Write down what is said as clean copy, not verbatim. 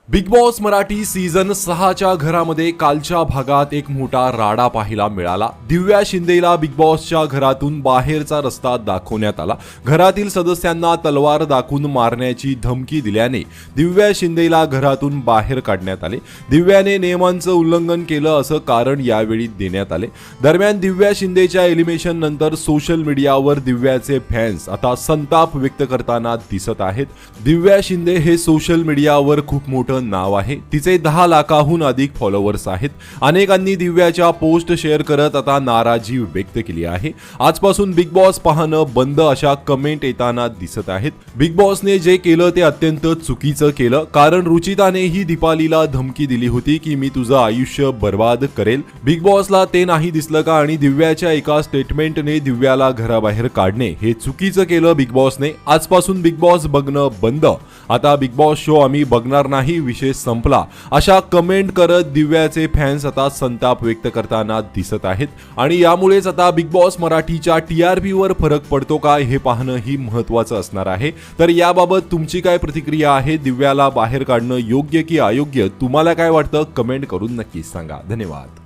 Big boss Marathi season 6च्या घरामध्ये कालच्या भागात एक मोठा राडा पाहायला मिळाला। दिव्या शिंदेला बिग बॉसच्या घरातून बाहेरचा रस्ता दाखवण्यात आला। घरातील सदस्यांना तलवार दाखवून मारण्याची धमकी दिल्याने दिव्या शिंदेला घरातून बाहेर काढण्यात आले। दिव्याने नियमांचं उल्लंघन केलं असं कारण यावेळी देण्यात आले। दरम्यान दिव्या शिंदेच्या एलिमिनेशन नंतर सोशल मीडियावर दिव्याचे फॅन्स आता संताप व्यक्त करताना दिसत आहेत। दिव्या शिंदे हे सोशल मीडियावर खूप मोठं नाव आहे। तिचे 10 लाखाहून अधिक फॉलोअर्स आहेत। अनेकांनी दिव्याच्या पोस्ट शेअर करत आता नाराजी व्यक्त केली आहे। आजपासून बिग बॉस पाहणं बंद अशा कमेंट येताना दिसत आहेत। बिग बॉसने जे केलं ते अत्यंत चुकीचं केलं, कारण रुचितानेही दीपालीला धमकी दिली होती की मी तुझं आयुष्य बर्बाद करेल। बिग बॉसला ते नाही दिसलं का आणि दिव्याच्या एका स्टेटमेंटने दिव्याला घराबाहेर काढणे हे चुकीचं केलं बिग बॉसने। आजपासून बिग बॉस बघणं बंद, आता बिग बॉस शो आम्ही बघणार नाही, विषय संपला अशा कमेंट करत दिव्याचे फॅन्स आता संताप व्यक्त करताना दिसत आहेत। आणि यामुळेच आता बिग बॉस मराठीच्या TRP वर फरक पडतो का हे पाहणं ही महत्त्वाचं असणार आहे। तर याबाबत तुमची काय प्रतिक्रिया आहे? दिव्याला बाहेर काढणं योग्य की अयोग्य? तुम्हाला काय वाटतं? कमेंट करून नक्कीच सांगा। धन्यवाद।